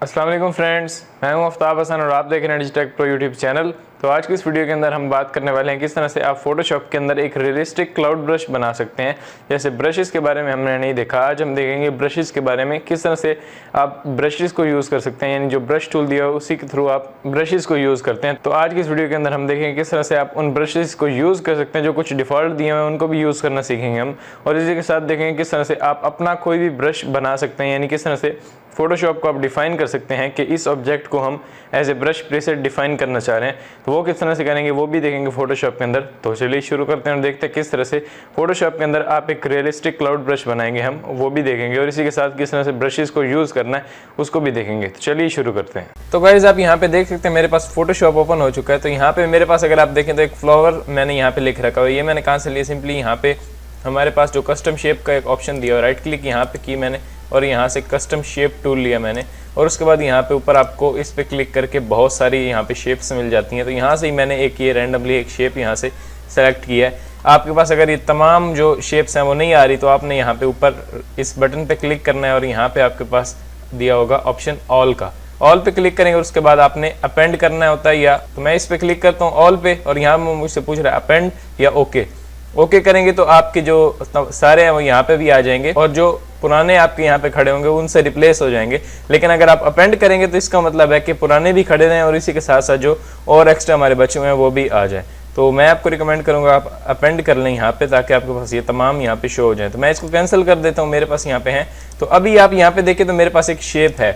अस्सलाम वालेकुम फ्रेंड्स, मैं हूं आफ्ताब हसन और आप देख रहे हैं डिजिटेक प्रो यूट्यूब चैनल। तो आज की इस वीडियो के अंदर हम बात करने वाले हैं किस तरह से आप फोटोशॉप के अंदर एक रियलिस्टिक क्लाउड ब्रश बना सकते हैं। जैसे ब्रशेस के बारे में हमने नहीं देखा, आज हम देखेंगे ब्रशेस के बारे में, किस तरह से आप ब्रशेस को यूज़ कर सकते हैं, यानी जो ब्रश टूल दिया हो उसी के थ्रू आप ब्रशेस को यूज़ करते हैं। तो आज की इस वीडियो के अंदर हम देखेंगे किस तरह से आप उन ब्रशेस को यूज़ कर सकते हैं जो कुछ डिफ़ॉल्ट दिए हुए हैं, उनको भी यूज़ करना सीखेंगे हम। और इसी के साथ देखेंगे किस तरह से आप अपना कोई भी ब्रश बना सकते हैं, यानी किस तरह से फोटोशॉप को आप डिफाइन कर सकते हैं कि इस ऑब्जेक्ट को हम as a brush preset define करना चाह रहे हैं। तो वो किस तरह से करेंगे वो भी देखेंगे फोटोशॉप के अंदर। तो चलिए शुरू करते हैं और देखते हैं किस तरह से फोटोशॉप के अंदर आप एक रियलिस्टिक क्लाउड ब्रश बनाएंगे, हम वो भी देखेंगे। और इसी के साथ किस तरह से ब्रशेस को यूज़ करना है उसको भी देखेंगे। तो चलिए शुरू करते हैं। तो गाइस आप यहाँ पे देख सकते हैं मेरे पास फोटोशॉप ओपन हो चुका है। तो यहाँ पे मेरे पास अगर आप देखें तो एक फ्लावर मैंने यहाँ पे लिख रखा है। ये मैंने कहाँ से लिया, सिंपली यहाँ पे हमारे पास जो कस्टम शेप का एक ऑप्शन दिया है, राइट क्लिक यहाँ पे की मैंने और यहाँ से कस्टम शेप टूल लिया मैंने। और उसके बाद यहाँ पे ऊपर आपको इस पे क्लिक करके बहुत सारी यहाँ पे शेप्स मिल जाती हैं। तो यहाँ से ही मैंने एक ये रैंडमली एक शेप यहाँ से सेलेक्ट किया है। आपके पास अगर ये तमाम जो शेप्स हैं वो नहीं आ रही तो आपने यहाँ पे ऊपर इस बटन पे क्लिक करना है और यहाँ पे आपके पास दिया होगा ऑप्शन ऑल का। ऑल पे क्लिक करेंगे और उसके बाद आपने अपेंड करना होता है, या तो मैं इस पे क्लिक करता हूँ ऑल पे और यहाँ मुझसे पूछ रहा है अपेंड या ओके करेंगे तो आपके जो सारे हैं वो यहाँ पे भी आ जाएंगे और जो पुराने आपके यहाँ पे खड़े होंगे उनसे रिप्लेस हो जाएंगे। लेकिन अगर आप अपेंड करेंगे तो इसका मतलब है कि पुराने भी खड़े रहें और इसी के साथ साथ जो और एक्स्ट्रा हमारे बचे हुए हैं वो भी आ जाए। तो मैं आपको रिकमेंड करूँगा आप अपेंड कर लें यहाँ पे, ताकि आपके पास ये तमाम यहाँ पे शो हो जाए। तो मैं इसको कैंसिल कर देता हूँ, मेरे पास यहाँ पे हैं। तो अभी आप यहाँ पे देखें तो मेरे पास एक शेप है।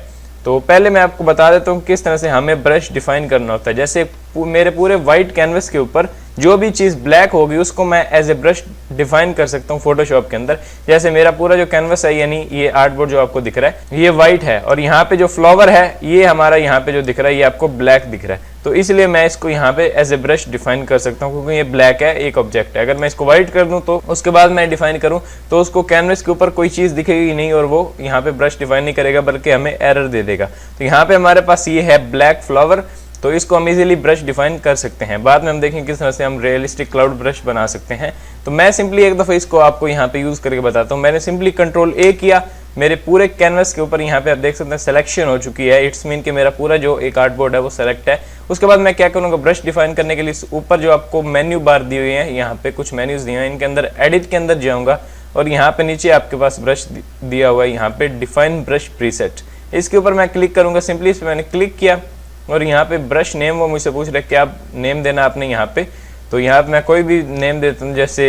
तो पहले मैं आपको बता देता हूँ किस तरह से हमें ब्रश डिफाइन करना होता है। जैसे मेरे पूरे वाइट कैनवस के ऊपर जो भी चीज़ ब्लैक होगी उसको मैं एज ए ब्रश डिफाइन कर सकता हूँ फोटोशॉप के अंदर। जैसे मेरा पूरा जो कैनवस है, यानी ये आर्टबोर्ड जो आपको दिख रहा है ये वाइट है और यहाँ पे जो फ्लावर है ये हमारा यहाँ पे जो दिख रहा है ये आपको ब्लैक दिख रहा है। तो इसलिए मैं इसको यहाँ पे एज ए ब्रश डिफाइन कर सकता हूँ क्योंकि ये ब्लैक है, एक ऑब्जेक्ट है। अगर मैं इसको व्हाइट कर दूँ तो उसके बाद मैं डिफाइन करूँ तो उसको कैनवस के ऊपर कोई चीज़ दिखेगी नहीं और वो यहाँ पे ब्रश डिफाइन नहीं करेगा बल्कि हमें एरर दे देगा। तो यहाँ पे हमारे पास ये है ब्लैक फ्लावर, तो इसको हम इजीली ब्रश डिफाइन कर सकते हैं। बाद में हम देखेंगे किस तरह से हम रियलिस्टिक क्लाउड ब्रश बना सकते हैं। तो मैं सिंपली एक दफ़ा इसको आपको यहाँ पे यूज़ करके बताता हूँ। मैंने सिंपली कंट्रोल ए किया, मेरे पूरे कैनवस के ऊपर यहाँ पे आप देख सकते हैं सिलेक्शन हो चुकी है। इट्स मीन कि मेरा पूरा जो एक आर्टबोर्ड है वो सेलेक्ट है। उसके बाद मैं क्या करूँगा, ब्रश डिफाइन करने के लिए ऊपर जो आपको मेन्यू बार दी हुई है, यहाँ पे कुछ मेन्यूज दिए हैं, इनके अंदर एडिट के अंदर जाऊँगा और यहाँ पे नीचे आपके पास ब्रश दिया हुआ है, यहाँ पे डिफाइन ब्रश प्रीसेट, इसके ऊपर मैं क्लिक करूँगा। सिंपली इस पर मैंने क्लिक किया और यहाँ पे ब्रश नेम वो मुझसे पूछ रहा है क्या नेम देना आपने यहाँ पे। तो यहाँ पे मैं कोई भी नेम देता हूँ, जैसे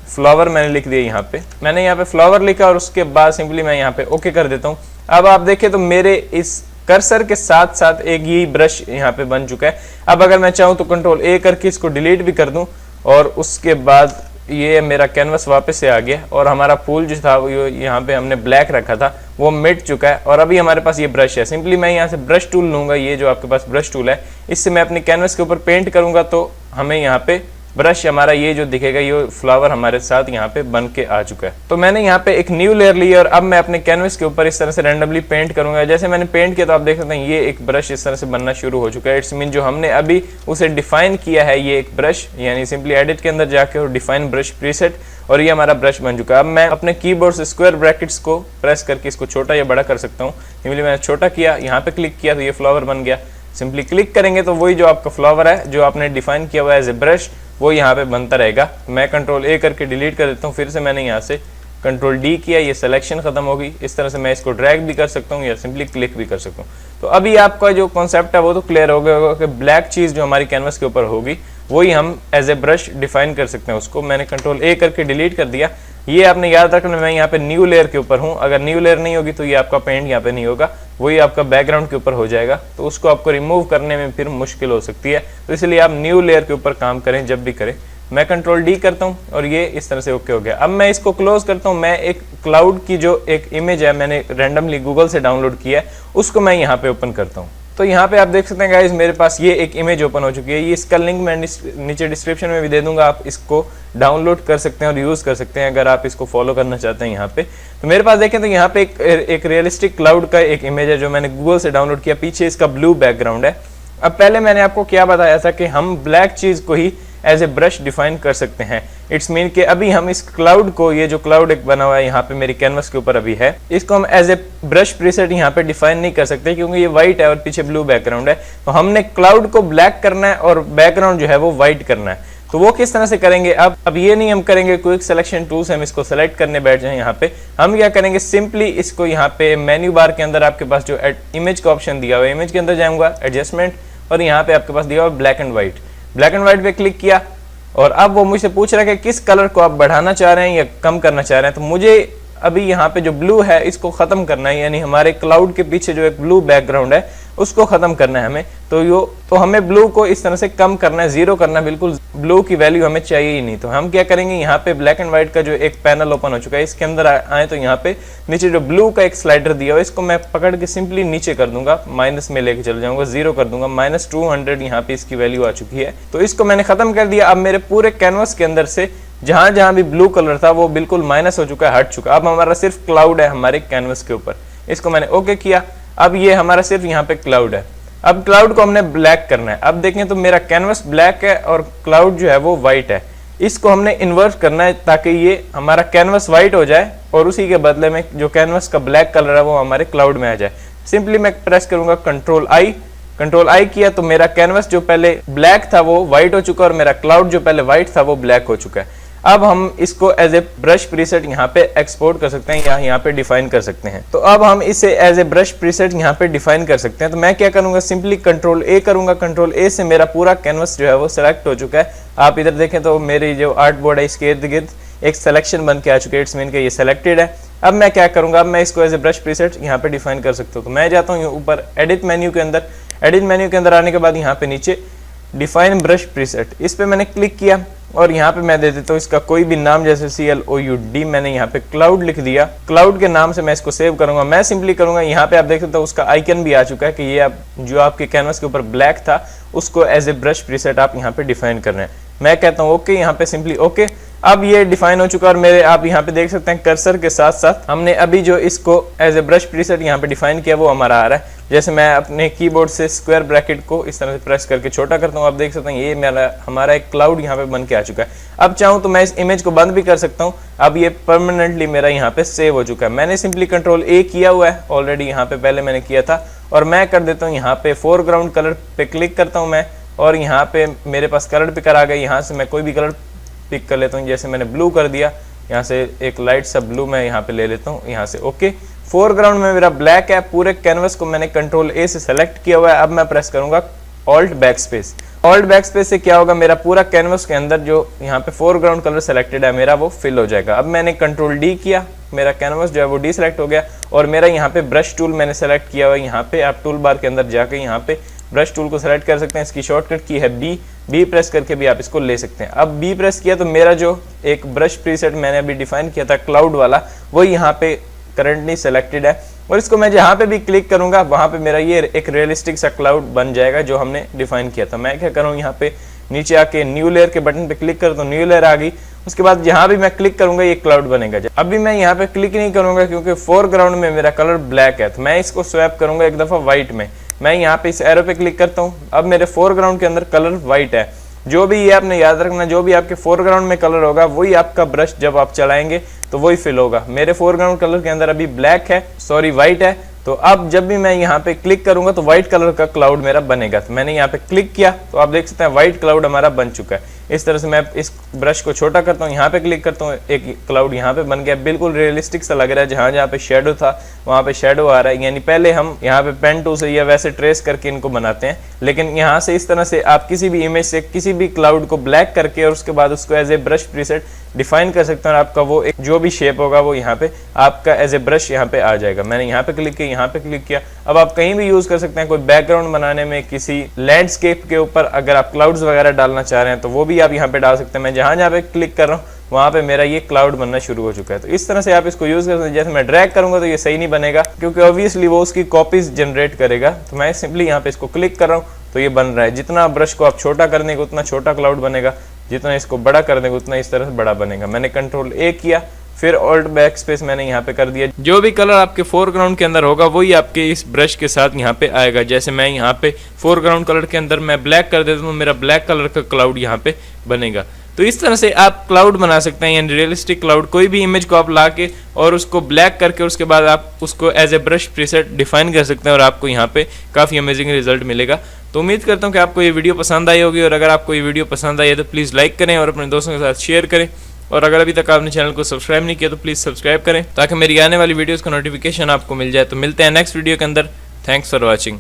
फ्लावर मैंने लिख दिया। यहाँ पे मैंने यहाँ पे फ्लावर लिखा और उसके बाद सिंपली मैं यहाँ पे ओके कर देता हूँ। अब आप देखें तो मेरे इस कर्सर के साथ साथ एक ये ब्रश यहाँ पे बन चुका है। अब अगर मैं चाहूँ तो कंट्रोल ए करके इसको डिलीट भी कर दूँ और उसके बाद ये मेरा कैनवस वापस से आ गया और हमारा फूल जो था वो यहाँ पे हमने ब्लैक रखा था वो मिट चुका है और अभी हमारे पास ये ब्रश है। सिंपली मैं यहाँ से ब्रश टूल लूँगा, ये जो आपके पास ब्रश टूल है, इससे मैं अपने कैनवस के ऊपर पेंट करूँगा तो हमें यहाँ पे ब्रश हमारा ये जो दिखेगा ये फ्लावर हमारे साथ यहाँ पे बन के आ चुका है। तो मैंने यहाँ पे एक न्यू लेयर ली और अब मैं अपने कैनवस के ऊपर इस तरह से रैंडमली पेंट करूंगा। जैसे मैंने पेंट किया तो आप देख सकते हैं ये एक ब्रश इस तरह से बनना शुरू हो चुका है। इट्स मीन जो हमने अभी उसे डिफाइन किया है ये एक ब्रश, यानी सिंपली एडिट के अंदर जाके और डिफाइन ब्रश प्रीसेट, और ये हमारा ब्रश बन चुका है। अब मैं अपने कीबोर्ड से स्क्वायर ब्रैकेट्स को प्रेस करके इसको छोटा या बड़ा कर सकता हूँ। सिंपली मैंने छोटा किया, यहाँ पे क्लिक किया तो ये फ्लावर बन गया। सिंपली क्लिक करेंगे तो वही जो आपका फ्लावर है जो आपने डिफाइन किया हुआ है एज ए ब्रश वो यहाँ पे बनता रहेगा। मैं कंट्रोल ए करके डिलीट कर देता हूँ, फिर से मैंने यहाँ से कंट्रोल डी किया, ये सिलेक्शन खत्म होगी। इस तरह से मैं इसको ड्रैग भी कर सकता हूँ या सिंपली क्लिक भी कर सकता हूँ। तो अभी आपका जो कॉन्सेप्ट है वो तो क्लियर हो गया होगा कि ब्लैक चीज़ जो हमारी कैनवस के ऊपर होगी वही हम एज ए ब्रश डिफाइन कर सकते हैं। उसको मैंने कंट्रोल ए करके डिलीट कर दिया। ये आपने याद रखना, मैं यहाँ पे न्यू लेयर के ऊपर हूँ। अगर न्यू लेयर नहीं होगी तो ये आपका पेंट यहाँ पे नहीं होगा, वही आपका बैकग्राउंड के ऊपर हो जाएगा। तो उसको आपको रिमूव करने में फिर मुश्किल हो सकती है, तो इसलिए आप न्यू लेयर के ऊपर काम करें जब भी करें। मैं कंट्रोल डी करता हूँ और ये इस तरह से ओके हो गया। अब मैं इसको क्लोज करता हूँ। मैं एक क्लाउड की जो एक इमेज है मैंने रैंडमली गूगल से डाउनलोड किया है उसको मैं यहाँ पे ओपन करता हूँ। तो यहाँ पे आप देख सकते हैं गाइस मेरे पास ये एक इमेज ओपन हो चुकी है। ये इसका लिंक मैं नीचे डिस्क्रिप्शन में भी दे दूंगा, आप इसको डाउनलोड कर सकते हैं और यूज़ कर सकते हैं अगर आप इसको फॉलो करना चाहते हैं। यहाँ पे तो मेरे पास देखें तो यहाँ पे एक रियलिस्टिक क्लाउड का एक इमेज है जो मैंने गूगल से डाउनलोड किया। पीछे इसका ब्लू बैकग्राउंड है। अब पहले मैंने आपको क्या बताया था कि हम ब्लैक चीज़ को ही एज ए ब्रश डिफाइन कर सकते हैं। इट्स मीन कि अभी हम इस क्लाउड को, ये जो क्लाउड एक बना हुआ है यहाँ पे मेरी कैनवस के ऊपर अभी है, इसको हम एज ए ब्रश प्रीसेट यहाँ पे डिफाइन नहीं कर सकते क्योंकि ये व्हाइट है और पीछे ब्लू बैकग्राउंड है। तो हमने क्लाउड को ब्लैक करना है और बैकग्राउंड जो है वो व्हाइट करना है। तो वो किस तरह से करेंगे, अब ये नहीं हम करेंगे क्विक सिलेक्शन टूल से हम इसको सेलेक्ट करने बैठ जाए। यहाँ पे हम क्या करेंगे, सिंपली इसको यहाँ पे मेन्यू बार के अंदर आपके पास जो इमेज का ऑप्शन दिया हुआ है, इमेज के अंदर जाऊंगा एडजस्टमेंट, और यहाँ पे आपके पास दिया हुआ black and white, black and white पे क्लिक किया और अब वो मुझसे पूछ रहा है कि किस कलर को आप बढ़ाना चाह रहे हैं या कम करना चाह रहे हैं। तो मुझे अभी यहाँ पे जो ब्लू है इसको खत्म करना है, यानी हमारे क्लाउड के पीछे जो एक ब्लू बैकग्राउंड है उसको खत्म करना है हमें। तो हमें ब्लू को इस तरह से कम करना है, जीरो करना है, बिल्कुल ब्लू की वैल्यू हमें चाहिए ही नहीं। तो हम क्या करेंगे, यहाँ पे ब्लैक एंड व्हाइट का जो एक पैनल ओपन हो चुका है इसके अंदर आए तो यहाँ पे नीचे जो ब्लू का एक स्लाइडर दिया हुआ है इसको मैं पकड़ के सिंपली नीचे कर दूंगा, माइनस में लेके चले जाऊंगा, जीरो कर दूंगा, -200 यहाँ पे इसकी वैल्यू आ चुकी है। तो इसको मैंने खत्म कर दिया। अब मेरे पूरे कैनवस के अंदर से जहां जहां भी ब्लू कलर था वो बिल्कुल माइनस हो चुका है, हट चुका। अब हमारा सिर्फ क्लाउड है हमारे कैनवस के ऊपर, इसको मैंने ओके किया। अब ये हमारा सिर्फ यहाँ पे क्लाउड है। अब क्लाउड को हमने ब्लैक करना है। अब देखें तो मेरा कैनवस ब्लैक है और क्लाउड जो है वो व्हाइट है। इसको हमने इन्वर्ट करना है ताकि ये हमारा कैनवस व्हाइट हो जाए और उसी के बदले में जो कैनवस का ब्लैक कलर है वो हमारे क्लाउड में आ जाए। सिंपली मैं प्रेस करूंगा कंट्रोल आई किया तो मेरा कैनवस जो पहले ब्लैक था वो व्हाइट हो चुका है और मेरा क्लाउड जो पहले व्हाइट था वो ब्लैक हो चुका है। अब हम इसको एज ए ब्रश प्रीसेट यहाँ पे एक्सपोर्ट कर सकते हैं या यहाँ पे डिफाइन कर सकते हैं। तो अब हम इसे एज ए ब्रश प्रीसेट यहाँ पे डिफाइन कर सकते हैं। तो मैं क्या करूंगा, सिंपली कंट्रोल ए करूंगा। कंट्रोल ए से मेरा पूरा कैनवस जो है वो सिलेक्ट हो चुका है। आप इधर देखें तो मेरी जो आर्ट बोर्ड है इसके इर्द गिर्द एक सिलेक्शन बन के आ चुके हैं, इट्स मीन के ये सिलेक्टेड है। अब मैं क्या करूंगा, अब मैं इसको एज ए ब्रश प्रीसेट यहाँ पे डिफाइन कर सकता हूँ। तो मैं जाता हूँ ऊपर एडिट मेन्यू के अंदर आने के बाद यहाँ पे नीचे डिफाइन ब्रश प्रीसेट, इस पे मैंने क्लिक किया और यहाँ पे मैं दे देता हूँ इसका कोई भी नाम, जैसे CLOUD मैंने यहाँ पे क्लाउड लिख दिया। क्लाउड के नाम से मैं इसको सेव करूंगा। मैं सिंपली करूंगा, यहाँ पे आप देख सकते हो उसका आइकन भी आ चुका है कि ये आप जो आपके कैनवस के ऊपर ब्लैक था उसको एज ए ब्रश प्रीसेट आप यहाँ पे डिफाइन कर रहे हैं। मैं कहता हूँ ओके, यहाँ पे सिंपली ओके। अब ये डिफाइन हो चुका और मेरे आप यहाँ पे देख सकते हैं कर्सर के साथ साथ हमने अभी जो इसको एज ए ब्रश प्रीसेट यहाँ पे डिफाइन किया वो हमारा आ रहा है। जैसे मैं अपने कीबोर्ड से स्क्वायर ब्रैकेट को इस तरह से प्रेस करके छोटा करता हूँ, आप देख सकते हैं ये हमारा एक क्लाउड यहाँ पे बन के आ चुका है। अब चाहूँ तो मैं इस इमेज को बंद भी कर सकता हूँ। अब ये परमानेंटली मेरा यहाँ पे सेव हो चुका है। मैंने सिंपली कंट्रोल ए किया हुआ है ऑलरेडी, यहाँ पे पहले मैंने किया था। और मैं कर देता हूँ यहाँ पे फोरग्राउंड कलर पे क्लिक करता हूँ मैं, और यहाँ पे मेरे पास कलर पिकर आ गई। यहाँ से मैं कोई भी कलर पिक कर लेता हूँ, जैसे मैंने ब्लू कर दिया, यहाँ से एक लाइट सा ब्लू मैं यहाँ पे ले लेता हूँ, यहाँ से ओके। फोरग्राउंड में मेरा ब्लैक है, पूरे कैनवस को मैंने कंट्रोल ए से सेलेक्ट किया हुआ है। अब मैं प्रेस करूंगा ऑल्ट बैकस्पेस। ऑल्ट बैकस्पेस से क्या होगा, मेरा पूरा कैनवस के अंदर जो यहाँ पे फोरग्राउंड कलर सेलेक्टेड है मेरा वो फिल हो जाएगा। अब मैंने कंट्रोल डी किया, मेरा कैनवस जो है वो डी सेलेक्ट हो गया और मेरा यहाँ पे ब्रश टूल मैंने सेलेक्ट किया हुआ है। यहाँ पे आप टूल बार के अंदर जाके यहाँ पे ब्रश टूल को सेलेक्ट कर सकते हैं। इसकी शॉर्टकट की है बी प्रेस करके भी आप इसको ले सकते हैं। अब बी प्रेस किया तो मेरा जो एक ब्रश प्रीसेट मैंने अभी डिफाइन किया था क्लाउड वाला, वो यहाँ पे करंटली सेलेक्टेड है और इसको मैं जहाँ पे भी क्लिक करूंगा वहां पे मेरा ये एक रियलिस्टिक सा क्लाउड बन जाएगा जो हमने डिफाइन किया था। मैं क्या करूँ, यहाँ पे नीचे आके न्यू लेयर के बटन पे क्लिक कर, तो न्यू लेयर आ गई। उसके बाद जहां भी मैं क्लिक करूंगा ये क्लाउड बनेगा। अभी मैं यहाँ पे क्लिक नहीं करूंगा क्योंकि फोरग्राउंड में मेरा कलर ब्लैक है, तो मैं इसको स्वैप करूंगा एक दफा व्हाइट में। मैं यहाँ पे इस एरो पे क्लिक करता हूँ, अब मेरे फोरग्राउंड के अंदर कलर व्हाइट है। जो भी ये आपने याद रखना, जो भी आपके फोरग्राउंड में कलर होगा वही आपका ब्रश जब आप चलाएंगे तो वही फिल होगा। मेरे फोरग्राउंड कलर के अंदर अभी ब्लैक है, सॉरी व्हाइट है, तो अब जब भी मैं यहाँ पे क्लिक करूंगा तो व्हाइट कलर का क्लाउड मेरा बनेगा। तो मैंने यहाँ पे क्लिक किया तो आप देख सकते हैं व्हाइट क्लाउड हमारा बन चुका है। इस तरह से मैं इस ब्रश को छोटा करता हूँ, यहाँ पे क्लिक करता हूँ, एक क्लाउड यहाँ पे बन गया, बिल्कुल रियलिस्टिक सा लग रहा है। जहाँ जहाँ पे शेडो था वहाँ पे शेडो आ रहा है, यानी पहले हम यहाँ पे पेन टूल से या वैसे ट्रेस करके इनको बनाते हैं, लेकिन यहाँ से इस तरह से आप किसी भी इमेज से किसी भी क्लाउड को ब्लैक करके और उसके बाद उसको as a brush preset define कर सकते हैं और आपका वो एक जो भी शेप होगा वो यहाँ पे आपका एज ए ब्रश यहाँ पे आ जाएगा। मैंने यहाँ पे क्लिक किया, यहाँ पे क्लिक किया। अब आप कहीं भी यूज कर सकते हैं, कोई बैकग्राउंड बनाने में, किसी लैंडस्केप के ऊपर अगर आप क्लाउड्स वगैरह डालना चाह रहे हैं तो वो भी आप यहाँ पे डाल सकते हैं। मैं जहाँ जहाँ पे क्लिक कर रहा हूँ वहाँ पे मेरा ये क्लाउड बनना शुरू हो चुका है। तो इस तरह से आप इसको यूज कर सकते हैं। जैसे मैं ड्रैग करूंगा तो ये सही नहीं बनेगा क्योंकि ऑब्वियसली वो उसकी कॉपीज जनरेट करेगा। तो मैं सिंपली यहाँ पे इसको क्लिक कर रहा हूँ तो ये बन रहा है। जितना ब्रश को आप छोटा कर देंगे उतना छोटा क्लाउड बनेगा, जितना इसको बड़ा कर देंगे उतना इस तरह से बड़ा बनेगा। मैंने कंट्रोल ए किया, फिर ऑल्ट बैक स्पेस मैंने यहाँ पे कर दिया। जो भी कलर आपके फोरग्राउंड के अंदर होगा वही आपके इस ब्रश के साथ यहाँ पे आएगा। जैसे मैं यहाँ पे फोरग्राउंड कलर के अंदर मैं ब्लैक कर देता हूँ, मेरा ब्लैक कलर का क्लाउड यहाँ पे बनेगा। तो इस तरह से आप क्लाउड बना सकते हैं, यानी रियलिस्टिक क्लाउड। कोई भी इमेज को आप ला के और उसको ब्लैक करके उसके बाद आप उसको as a brush preset define कर सकते हैं और आपको यहाँ पे काफ़ी अमेजिंग रिजल्ट मिलेगा। तो उम्मीद करता हूँ कि आपको ये वीडियो पसंद आई होगी, और अगर आपको ये वीडियो पसंद आई है तो प्लीज़ लाइक करें और अपने दोस्तों के साथ शेयर करें। और अगर अभी तक आपने चैनल को सब्सक्राइब नहीं किया तो प्लीज़ सब्सक्राइब करें ताकि मेरी आने वाली वीडियोज़ का नोटिफिकेशन आपको मिल जाए। तो मिलते हैं नेक्स्ट वीडियो के अंदर। Thanks for watching.